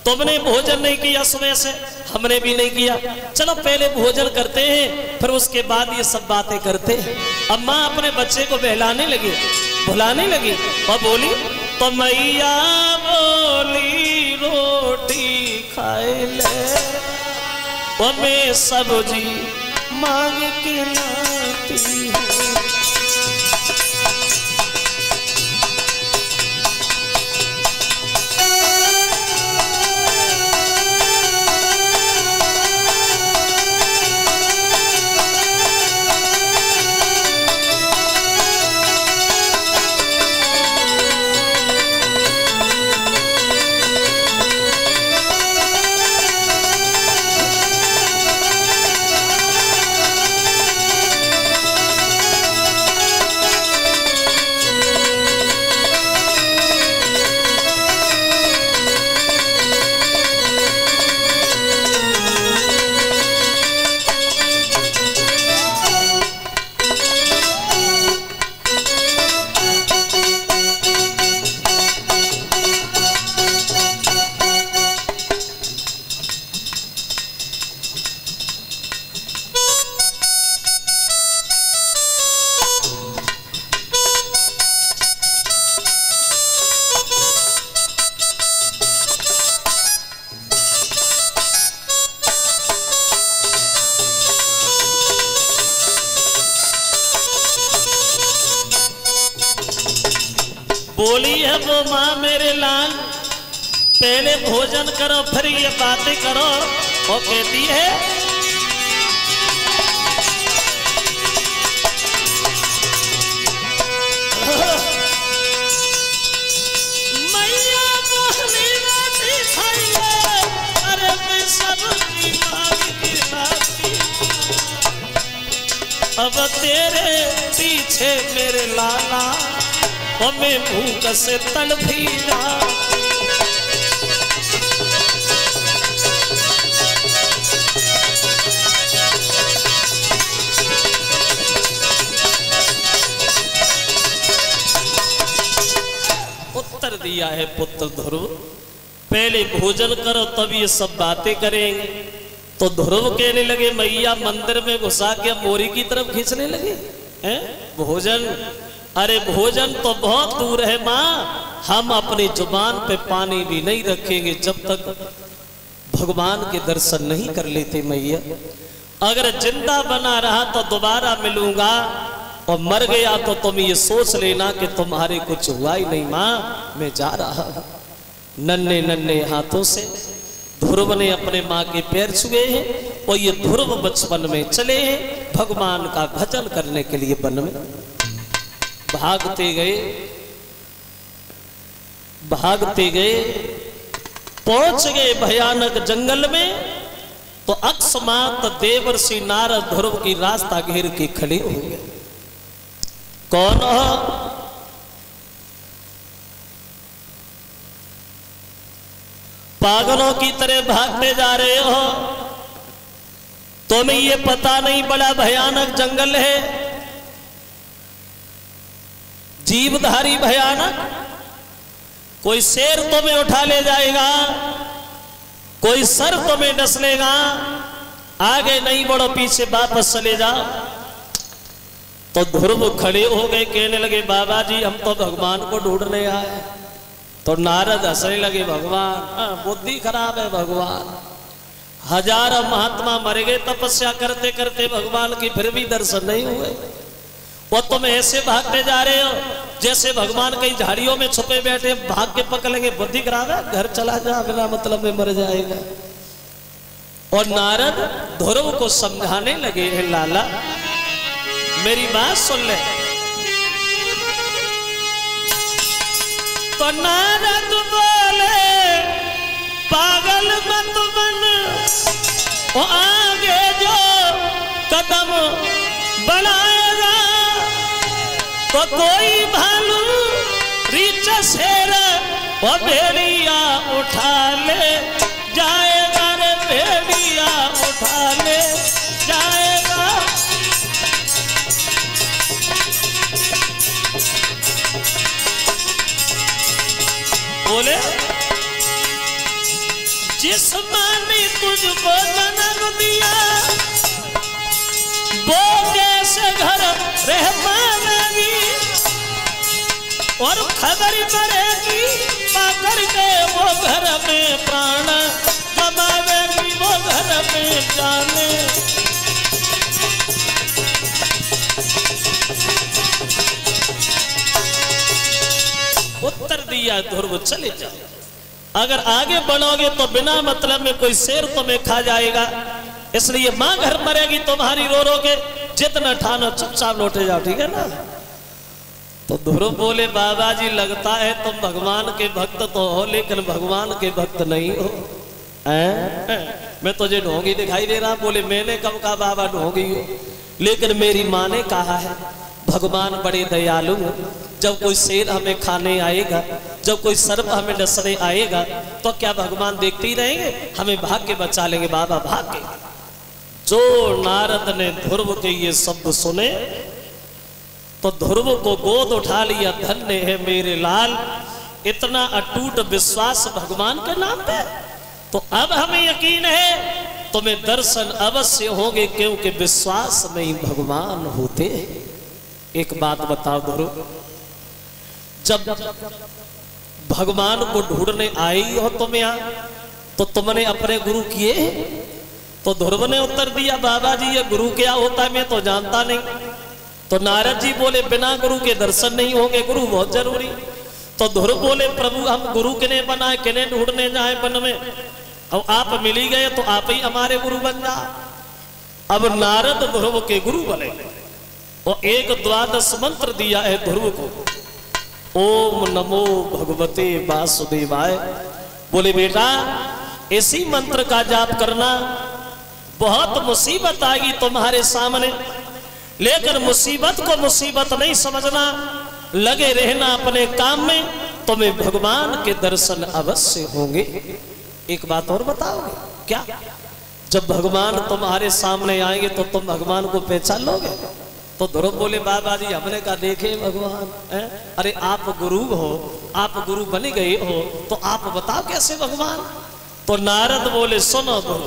तुमने भोजन नहीं किया सुबह से, हमने भी नहीं किया, चलो पहले भोजन करते हैं फिर उसके बाद ये सब बातें करते हैं। अम्मा अपने बच्चे को बहलाने लगी, भुलाने लगी और बोली, तो मैया बोली रोटी खाए ले, और मैं सब्जी मांग के लाती हूँ। बोली है वो माँ मेरे लाल, पहले भोजन करो फिर ये बातें करो। वो कहती है, मैया बोली रोटी खाइए, अरे मैं सब्जी मांग के लाती, अब तेरे पीछे मेरे लाला, और मैं भूख से तड़पी जा। उत्तर दिया है पुत्र ध्रुव, पहले भोजन करो तब ये सब बातें करेंगे। तो ध्रुव कहने लगे, मैया मंदिर में घुसा के मोरी की तरफ खींचने लगे हैं भोजन। अरे भोजन तो बहुत दूर है माँ, हम अपनी जुबान पे पानी भी नहीं रखेंगे जब तक भगवान के दर्शन नहीं कर लेते मैया। अगर जिंदा बना रहा तो दोबारा मिलूंगा, और मर गया तो तुम ये सोच लेना कि तुम्हारे कुछ हुआ ही नहीं माँ, मैं जा रहा हूं। नन्हे नन्हे हाथों से ध्रुव ने अपने माँ के पैर छुए हैं, और ये ध्रुव बचपन में चले हैं भगवान का भजन करने के लिए वन में। भागते गए भागते गए, पहुंच गए भयानक जंगल में। तो अकस्मात देवर्षि नारद ध्रुव की रास्ता घेर के खड़े हो गए। कौन हो? पागलों की तरह भागते जा रहे हो, तुम्हें ये पता नहीं बड़ा भयानक जंगल है, जीवधारी भयानक, कोई शेर तुम्हें उठा ले जाएगा, कोई सर तुम्हें डस लेगा, आगे नहीं बढ़ो पीछे वापस चले जाओ। तो ध्रुव खड़े हो गए, कहने लगे बाबा जी हम तो भगवान को ढूंढने आए। तो नारद हंसने लगे, भगवान बुद्धि खराब है भगवान, हजारों महात्मा मर गए तपस्या करते करते भगवान की, फिर भी दर्शन नहीं हुए। और तुम ऐसे भागते जा रहे हो जैसे भगवान कहीं झाड़ियों में छुपे बैठे, भाग के पकड़ लेंगे, बुद्धि खराब है, घर चला जा, बिना मतलब में मर जाएगा। और नारद ध्रुव को समझाने लगे, हैं लाला मेरी बात सुन ले। तो नारद बोले, पागल मत बन, वो आगे जो कदम बढ़ाएगा तो कोई भालू रीछ शेर और भेड़िया उठा ले जाएगा, रे भेड़िया उठा ले जाएगा। बोले जिस माने तुझको जन्म दिया वो कैसे घर रह पाएगी और खबर पड़ेगी पाकर के वो घर में प्राण गवावेगी वो घर में जाने। उत्तर दिया ध्रुव चले जाओ, अगर आगे बढ़ोगे तो बिना मतलब में कोई शेर तुम्हें खा जाएगा, इसलिए मां घर मरेगी तुम्हारी रो रो के, जितना ठानो चुपचाप लौटे जाओ, ठीक है ना। तो ध्रुव बोले बाबा जी लगता है तुम भगवान के भक्त तो हो लेकिन भगवान के भक्त नहीं हो। मैं तुझे ढोंगी दिखाई दे रहा। बोले मैंने कब कहा बाबा ढोंगी हो, लेकिन मेरी माँ ने कहा है भगवान बड़े दयालु हैं। जब कोई शेर हमें खाने आएगा, जब कोई सर्प हमें डसने आएगा तो क्या भगवान देखते ही रहेंगे, हमें भाग के बचा लेंगे बाबा, भाग के। जो नारद ने ध्रुव के ये शब्द सुने तो ध्रुव को गोद उठा लिया। धन्य है मेरे लाल, इतना अटूट विश्वास भगवान के नाम पे। तो अब हमें यकीन है तुम्हें दर्शन अवश्य होंगे, क्योंकि विश्वास में ही भगवान होते हैं। एक बात बताओ ध्रुव, जब भगवान को ढूंढने आई हो तुम यहाँ तो तुमने अपने गुरु किए? तो ध्रुव ने उत्तर दिया बाबा जी ये गुरु क्या होता है मैं तो जानता नहीं। तो नारद जी बोले बिना गुरु के दर्शन नहीं होंगे, गुरु बहुत जरूरी। तो ध्रुव बोले प्रभु हम गुरु किन्हें बनाए, किन्हें ढूंढने जाए वन में, अब आप मिल ही गए तो आप ही हमारे गुरु बन जाओ। अब नारद ध्रुव के गुरु बने और एक द्वादश मंत्र दिया है ध्रुव को, ओम नमो भगवते वासुदेवाय। बोले बेटा इसी मंत्र का जाप करना, बहुत मुसीबत आएगी तुम्हारे सामने, लेकिन मुसीबत को मुसीबत नहीं समझना, लगे रहना अपने काम में, तुम्हें भगवान के दर्शन अवश्य होंगे। एक बात और बताओगे क्या, जब भगवान तुम्हारे सामने आएंगे तो तुम भगवान को पहचान लोगे? तो ध्रुव बोले बाबा जी हमने कहा देखे भगवान है? अरे आप गुरु हो, आप गुरु बन गए हो तो आप बताओ कैसे भगवान। तो नारद बोले सुनो ध्रुव,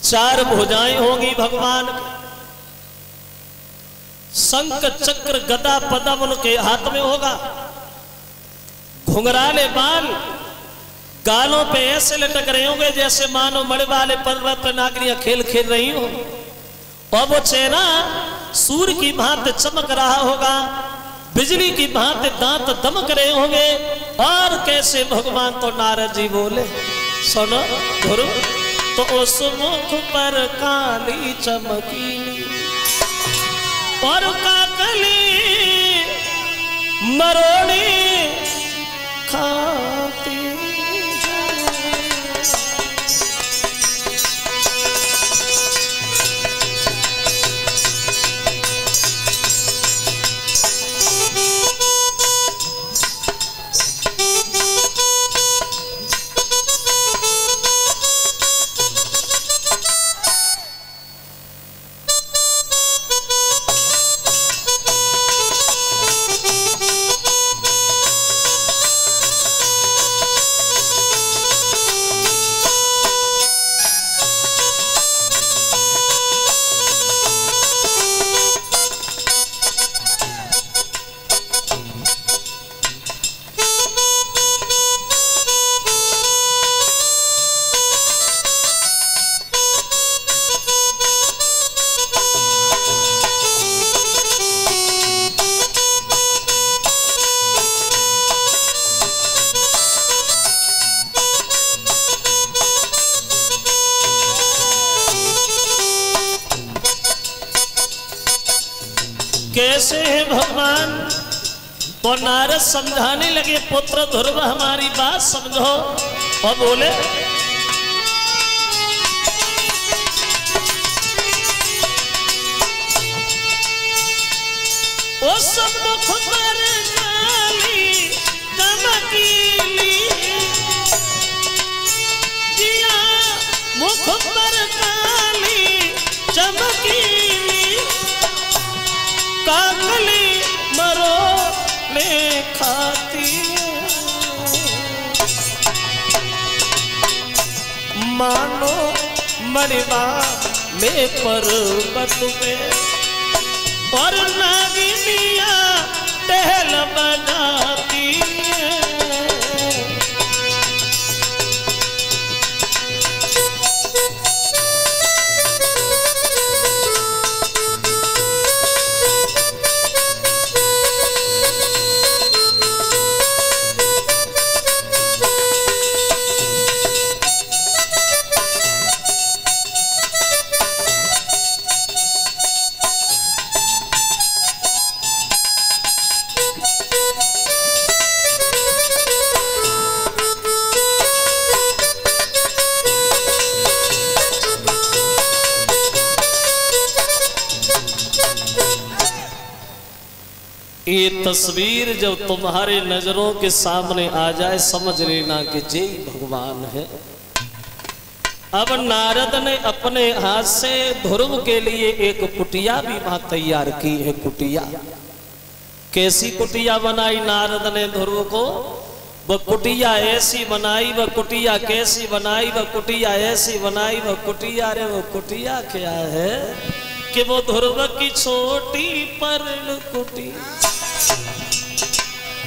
चार भुजाएं होंगी भगवान, शंख चक्र गदा पद्म उनके हाथ में होगा, घुंघराले बाल गालों पे ऐसे लटक रहे होंगे जैसे मानो मड़े वाले पर्वत पर नागरियां खेल खेल रही हो, और वो चेहरा सूर्य की भांति चमक रहा होगा, बिजली की भांति दांत दमक रहे होंगे। और कैसे भगवान? तो नारद जी बोले सुनो ध्रुव, तो उस मुख पर काली चमकीली और काकली मरोड़ी खाती कैसे है भगवान? तो नारद समझाने लगे पुत्र ध्रुव हमारी बात समझो, और बोले ओ सब मुख पर काली चमकीली, जिया मुख पर काली चमकीली, काकली मरोड़े खाती मानो मरवा ले पर्वत पे और नागिनिया टहल बजाती है। ये तस्वीर जब तुम्हारे नजरों के सामने आ जाए समझ लेना कि जय भगवान है। अब नारद ने अपने हाथ से ध्रुव के लिए एक कुटिया भी वहां तैयार की है। कुटिया कैसी कुटिया बनाई नारद ने ध्रुव को? वह कुटिया ऐसी बनाई, वह कुटिया कैसी बनाई, वह कुटिया ऐसी बनाई, वह कुटिया रे वो कुटिया क्या है कि वो ध्रुव की छोटी परल कुटी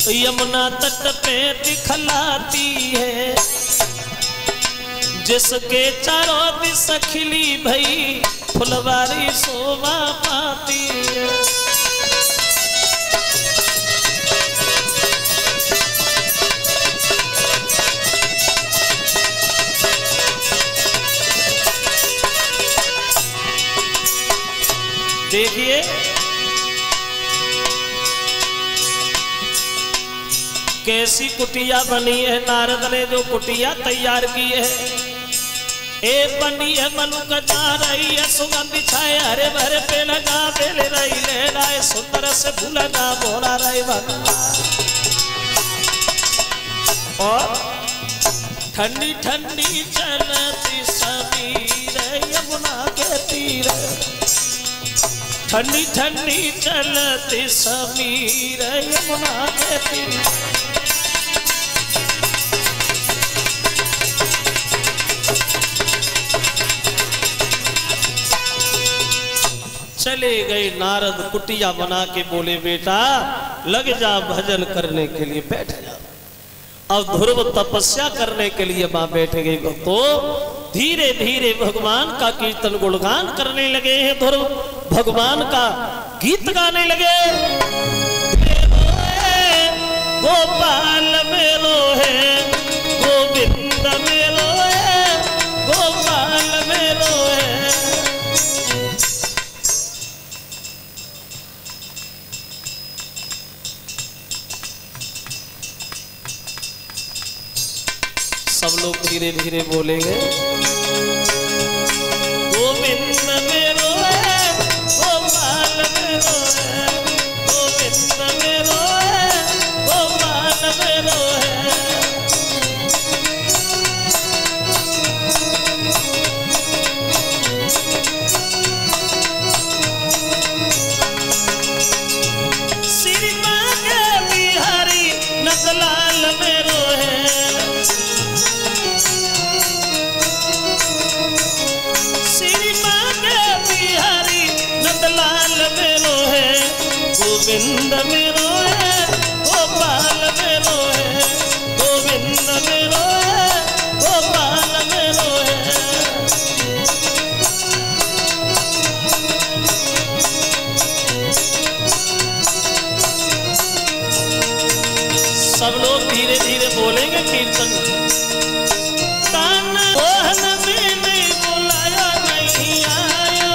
यमुना तट पे दिखलाती है, जिसके चारों दिस खिली भई फुलवारी शोभा पाती है। देखिए कैसी कुटिया बनी है। नारद ने जो कुटिया तैयार की है, ए बनी है मनुकता रही है सुगंध छाए हरे भरे पे लगा बेले रही ले राय सुंदर से भूलगा बोला रही और ठंडी ठंडी चलती समीर यमुना के तीर, ठंडी ठंडी चलती समीर यमुना के तीर। चले गए नारद कुटिया बना के बोले बेटा लग जा भजन करने के लिए बैठ जा। अब ध्रुव तपस्या करने के लिए मां बैठ गई। तो धीरे धीरे भगवान का कीर्तन गुणगान करने लगे हैं। ध्रुव भगवान का गीत गाने लगे। गोपाल मेरो है गोविंद मेरो है गोपाल मेरो है। सब लोग धीरे धीरे बोलेंगे गोविंद मेरो है गोपाल मेरो है गोविंद मेरो है गोपाल मेरो है। श्री मांगे बिहारी नंदलाल मेरो है। गोविंद मेरो है गोपाल मेरो है गोविंद मेरो है गोपाल मेरो है। सब लोग धीरे धीरे बोलेंगे कीर्तन। तान मोहन में नहीं बुलाया नहीं आया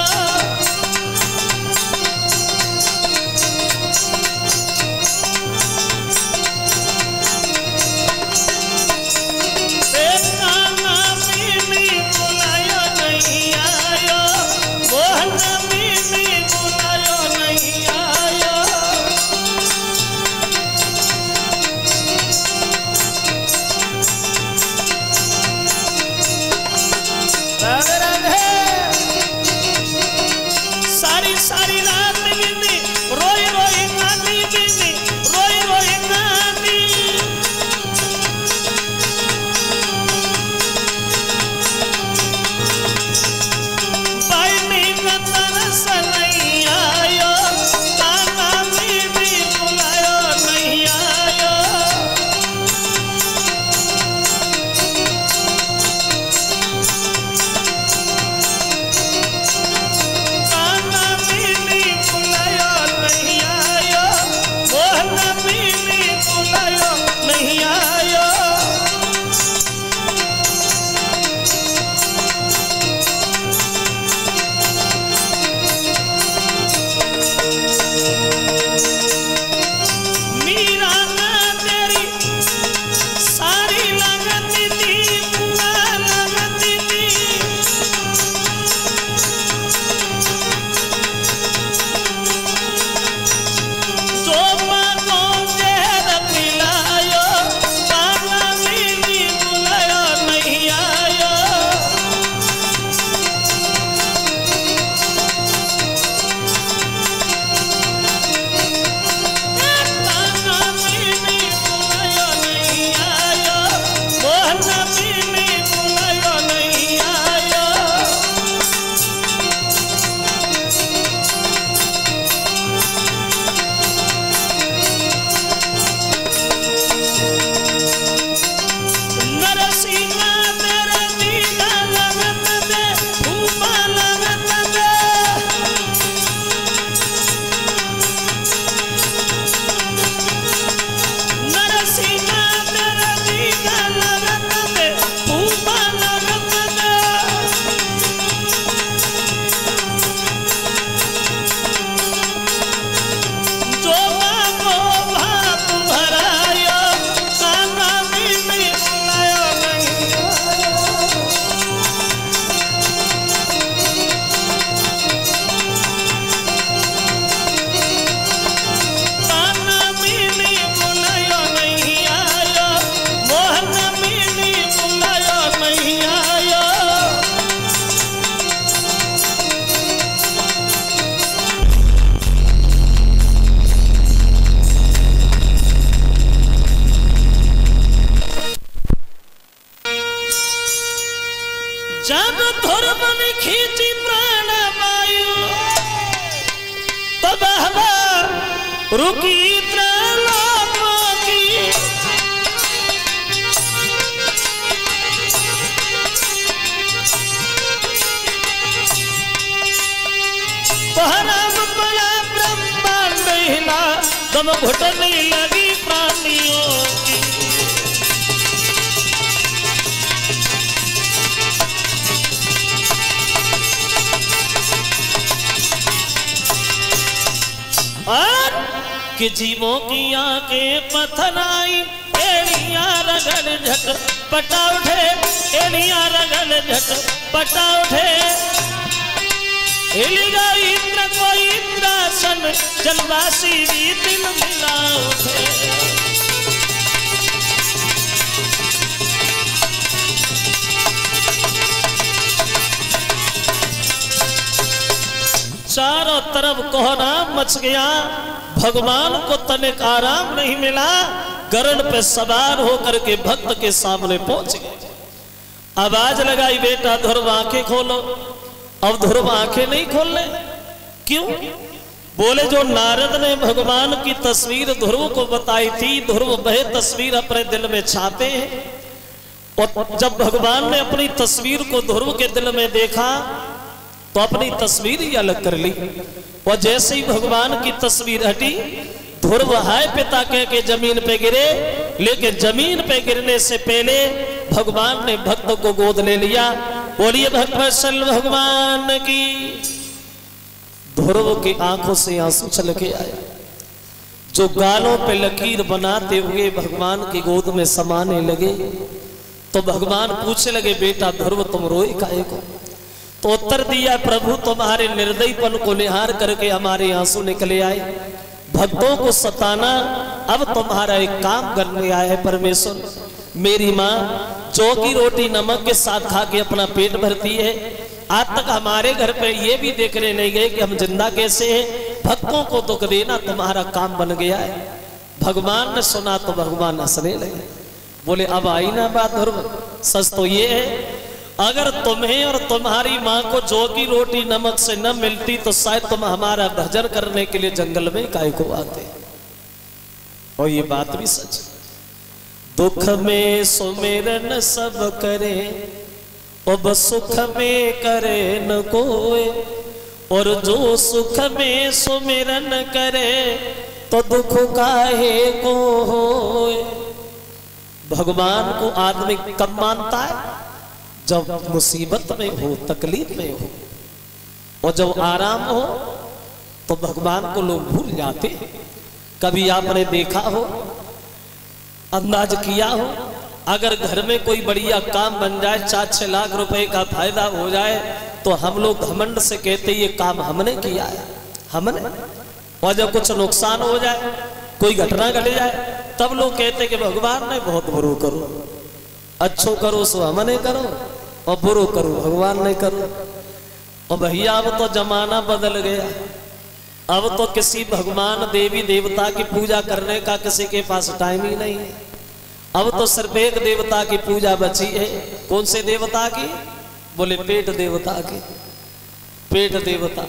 जब ध्रुव ने खींची प्राण वायु तब हवा रुकी त्रैलोक्यों की। पहराम पड़ा ब्रह्मांड हिला दम घुटने लगी प्राणियों की। और कि जीवों की आंखें पत्थर आई एड़ियां रगड़ झट पटा उठे, एड़ियां रगड़ झट पटा उठे। हिलेगा इंद्र को इंद्रासन जलवासी भी दिल मिला उठे। चारों तरफ कोहराम मच गया, भगवान को तनिक आराम नहीं मिला। गरुड़ पे सवार होकर के भक्त के सामने पहुंच गए। आवाज लगाई, बेटा ध्रुव आंखें खोलो। अब ध्रुव आंखें नहीं खोलने, क्यों? बोले जो नारद ने भगवान की तस्वीर ध्रुव को बताई थी, ध्रुव वह तस्वीर अपने दिल में छाते हैं। और जब भगवान ने अपनी तस्वीर को ध्रुव के दिल में देखा तो अपनी तस्वीर ही अलग कर ली। और जैसे ही भगवान की तस्वीर हटी, ध्रुव हाय पिता कह के जमीन पे गिरे। लेकिन जमीन पे गिरने से पहले भगवान ने भक्त को गोद ले लिया। बोलिए भक्तवत्सल भगवान की। ध्रुव की आंखों से आंसू छलके आए, जो गालों पे लकीर बनाते हुए भगवान की गोद में समाने लगे। तो भगवान पूछने लगे, बेटा ध्रुव तुम रोए काहे को? तो उत्तर दिया, प्रभु तुम्हारे निर्दयीपन को निहार करके हमारे आंसू निकले आए। भक्तों को सताना अब तुम्हारा एक काम करने आया है परमेश्वर। मेरी माँ जौ की रोटी नमक के साथ खा के अपना पेट भरती है। आज तक हमारे घर पे ये भी देखने नहीं गए कि हम जिंदा कैसे हैं। भक्तों को दुख देना तुम्हारा काम बन गया है। भगवान ने सुना तो भगवान हंसने लगे। बोले अब आई ना बात ध्रुव, सच तो ये है अगर तुम्हें और तुम्हारी माँ को जौ की रोटी नमक से न मिलती तो शायद तुम हमारा भजन करने के लिए जंगल में काहे को आते। और ये बात भी सच। दुख में सुमिरन सब करे अब सुख में करे न कोई, और जो सुख में सुमिरन करे तो दुख काहे को होए। भगवान को आदमी कब मानता है? जब मुसीबत में हो, तकलीफ में हो। और जब आराम हो तो भगवान को लोग भूल जाते। कभी आपने देखा हो, अंदाज किया हो, अगर घर में कोई बढ़िया काम बन जाए, 4-6 लाख रुपए का फायदा हो जाए, तो हम लोग घमंड से कहते ये काम हमने किया है, हमने। और जब कुछ नुकसान हो जाए, कोई घटना घट जाए, तब लोग कहते कि भगवान ने बहुत बुरो करो, अच्छो करो सो हमने करो, और बुरो करो भगवान ने करो। और भैया अब तो जमाना बदल गया। अब तो किसी भगवान देवी देवता की पूजा करने का किसी के पास टाइम ही नहीं है। अब तो सिर्फ एक देवता की पूजा बची है। कौन से देवता की? बोले पेट देवता की। पेट देवता।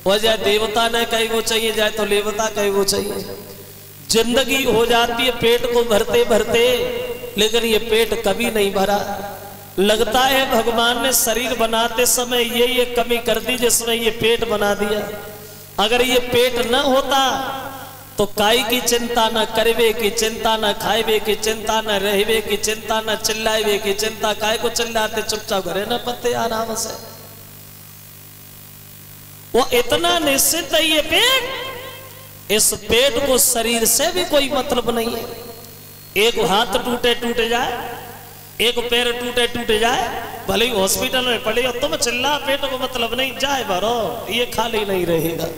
वजह देवता ने कहीं वो चाहिए जाए तो देवता कहीं वो चाहिए। जिंदगी हो जाती है पेट को भरते भरते, लेकिन ये पेट कभी नहीं भरा। लगता है भगवान ने शरीर बनाते समय ये कमी कर दी जिसने ये पेट बना दिया। अगर ये पेट न होता तो काई की चिंता, न करवे की चिंता, न खाएवे की चिंता, न रहवे की चिंता, न चिल्लावे की चिंता। काय को चिल्लाते, चुपचाप घरे न पत्ते आराम से। वो इतना निश्चित है ये पेट। इस पेट को शरीर से भी कोई मतलब नहीं है। एक हाथ टूटे टूट जाए, एक पैर टूटे टूट जाए, भले ही हॉस्पिटल में पड़े हो, तुम चिल्ला, पेट को मतलब नहीं, जाए भरो, ये खाली नहीं रहेगा।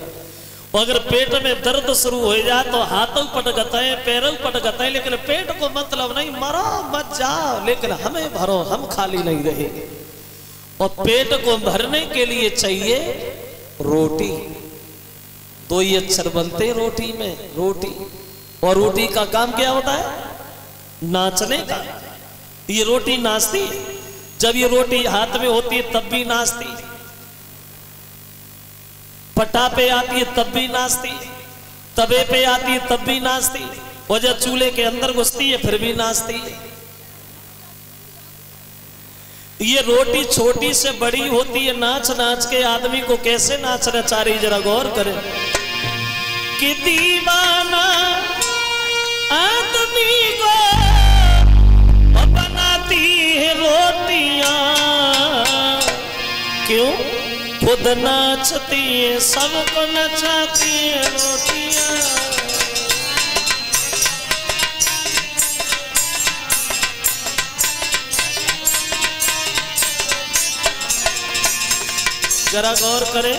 अगर पेट में दर्द शुरू हो जाए तो हाथों पट गते हैं, पैरों पट गते हैं, लेकिन पेट को मतलब नहीं, मरो मत जाओ, लेकिन हमें भरो, हम खाली नहीं रहेंगे। और पेट को भरने के लिए चाहिए रोटी। 2 ही अक्षर बनते रोटी में, रोटी। और रोटी का काम क्या होता है? नाचने का। ये रोटी नाचती है। जब ये रोटी हाथ में होती है तब भी नाचती, पटा पे आती है तब भी नाचती, तवे पे आती है तब भी नाचती, और जब चूल्हे के अंदर घुसती है फिर भी नाचती है। ये रोटी छोटी से बड़ी होती है, नाच नाच के आदमी को कैसे नाच नचारी, जरा गौर करें। कि दीवाना आदमी को बनाती है रोटियां, क्यों? खुद नाचती है सबको नचाती है रोटियां। जरा गौर करें,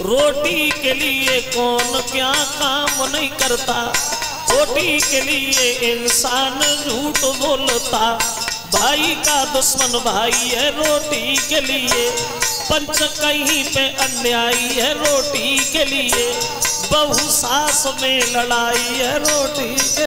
रोटी के लिए कौन क्या काम नहीं करता, रोटी के लिए इंसान झूठ बोलता, भाई का दुश्मन भाई है रोटी के लिए, पंच कहीं पे अन्यायी है रोटी के लिए, बहू सास में लड़ाई है रोटी के